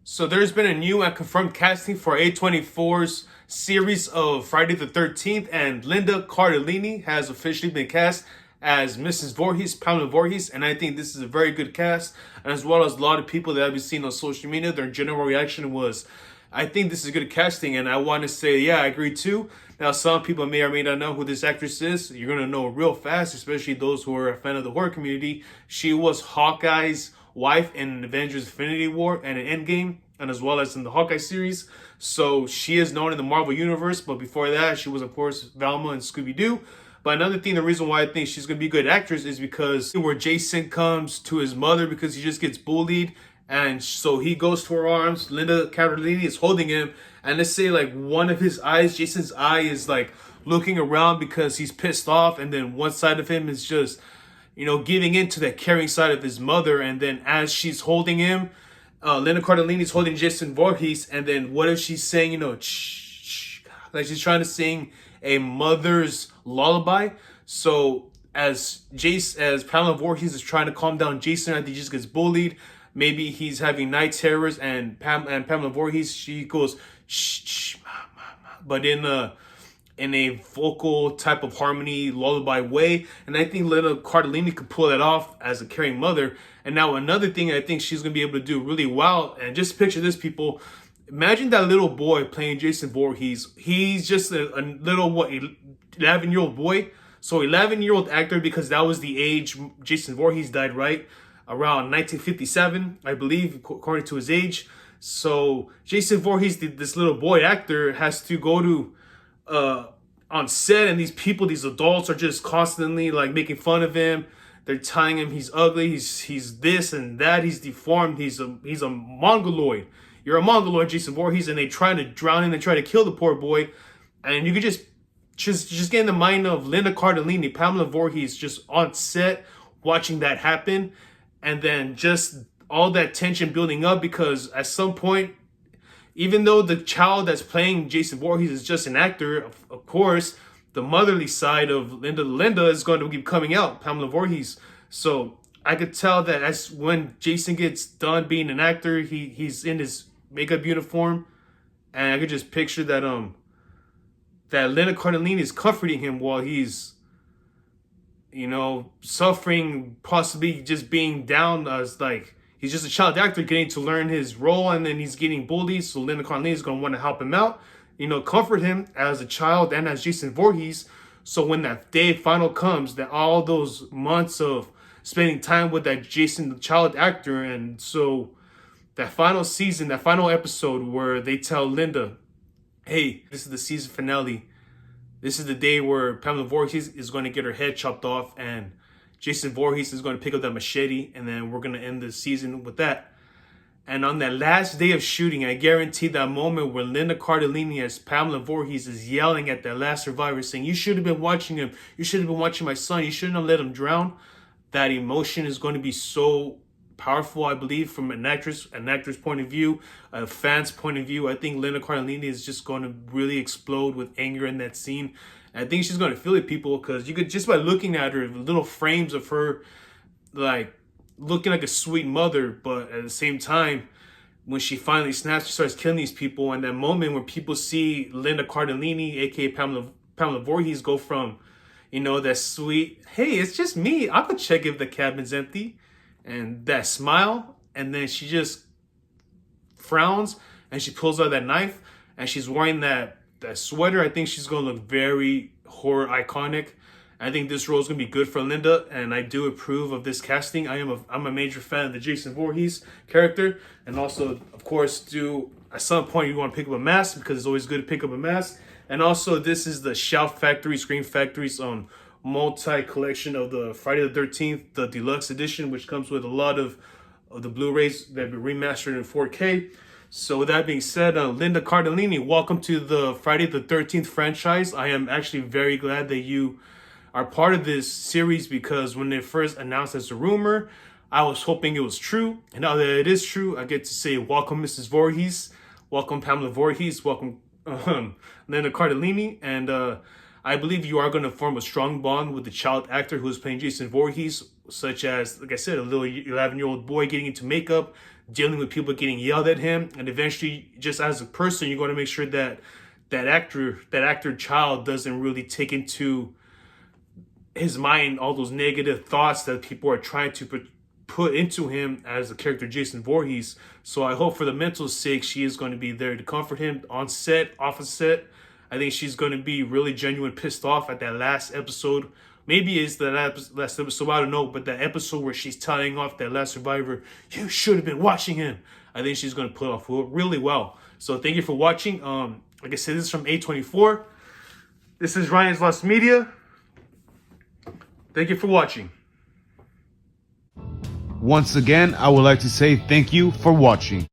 So there's been a new and confirmed casting for A24's series of Friday the 13th, and Linda Cardellini has officially been cast as Mrs. Voorhees, Pamela Voorhees, and I think this is a very good cast, and as well as a lot of people that I've been seeing on social media, their general reaction was, I think this is good casting, and I want to say, yeah, I agree too. Now, some people may or may not know who this actress is. You're going to know real fast, especially those who are a fan of the horror community. She was Hawkeye's wife in Avengers Infinity War and in Endgame, and as well as in the Hawkeye series. So she is known in the Marvel Universe, but before that, she was, of course, Velma and Scooby-Doo. But another thing, the reason why I think she's going to be a good actress is because where Jason comes to his mother because he just gets bullied, and so he goes to her arms. Linda Cardellini is holding him, and let's say like one of his eyes, Jason's eye, is like looking around because he's pissed off, and then one side of him is just, giving into that caring side of his mother. And then as she's holding him, Linda Cardellini is holding Jason Voorhees, and then what if she's saying, shh, like she's trying to sing a mother's lullaby. So as Pamela Voorhees is trying to calm down Jason, I think he just gets bullied. Maybe he's having night terrors, and Pamela Voorhees, she goes shh, shh, ma, ma, ma, but in a vocal type of harmony lullaby way. And I think Linda Cardellini could pull that off as a caring mother. And now another thing I think she's gonna be able to do really well. And just picture this, people. Imagine that little boy playing Jason Voorhees. He's just a little 11-year-old boy. So 11-year-old actor, because that was the age Jason Voorhees died, right? Around 1957, I believe, according to his age. So Jason Voorhees, this little boy actor, has to go to on set, and these people, these adults, are just constantly like making fun of him. They're telling him he's ugly, he's this and that, he's deformed, he's a mongoloid. You're a mongoloid, Jason Voorhees, and they try to drown him and try to kill the poor boy. And you could just get in the mind of Linda Cardellini, Pamela Voorhees, just on set watching that happen. And then just all that tension building up, because at some point, even though the child that's playing Jason Voorhees is just an actor, of course, the motherly side of Linda is going to be coming out, Pamela Voorhees. So I could tell that as when Jason gets done being an actor, he's in his makeup uniform, and I could just picture that that Linda Cardellini is comforting him while he's suffering, possibly just being down as like he's just a child actor getting to learn his role, and then he's getting bullied. So Linda Cardellini is going to want to help him out, comfort him as a child and as Jason Voorhees. So when that day final comes, that all those months of spending time with that Jason, the child actor, and so that final season, that final episode where they tell Linda, hey, this is the season finale. This is the day where Pamela Voorhees is going to get her head chopped off, and Jason Voorhees is going to pick up that machete, and then we're going to end the season with that. And on that last day of shooting, I guarantee that moment where Linda Cardellini as Pamela Voorhees is yelling at that last survivor saying, you should have been watching him. You should have been watching my son. You shouldn't have let him drown. That emotion is going to be so powerful, I believe, from an actor's point of view, a fan's point of view. I think Linda Cardellini is just going to really explode with anger in that scene. And I think she's going to feel it, people, because you could, just by looking at her, little frames of her, like, looking like a sweet mother, but at the same time, when she finally snaps, she starts killing these people. And that moment when people see Linda Cardellini, aka Pamela Voorhees, go from, that sweet, hey, it's just me, I'll go check if the cabin's empty, and that smile, and then she just frowns and she pulls out that knife, and she's wearing that sweater. I think she's gonna look very horror iconic. I think this role is gonna be good for Linda, and I do approve of this casting. I'm a major fan of the Jason Voorhees character, and also, of course, at some point you want to pick up a mask, because it's always good to pick up a mask. And also, this is the Shout Factory, Scream Factory's multi-collection of the Friday the 13th, the deluxe edition, which comes with a lot of the Blu-rays that have been remastered in 4K. So with that being said, Linda Cardellini, welcome to the Friday the 13th franchise. I am actually very glad that you are part of this series, because when it first announced as a rumor, I was hoping it was true. And now that it is true, I get to say welcome, Mrs. Voorhees. Welcome, Pamela Voorhees. Welcome, Linda Cardellini. And I believe you are going to form a strong bond with the child actor who is playing Jason Voorhees, such as, like I said, a little 11-year-old boy getting into makeup, dealing with people getting yelled at him, and eventually, just as a person, you're going to make sure that that actor child doesn't really take into his mind all those negative thoughts that people are trying to put into him as the character Jason Voorhees. So I hope for the mental sake, she is going to be there to comfort him on set, off of set. I think she's going to be really genuine pissed off at that last episode. Maybe it's the last episode, I don't know, but the episode where she's telling off that last survivor, you should have been watching him. I think she's going to pull it off really well. So thank you for watching. Like I said, this is from A24. This is Ryan's Lost Media. Thank you for watching. Once again, I would like to say thank you for watching.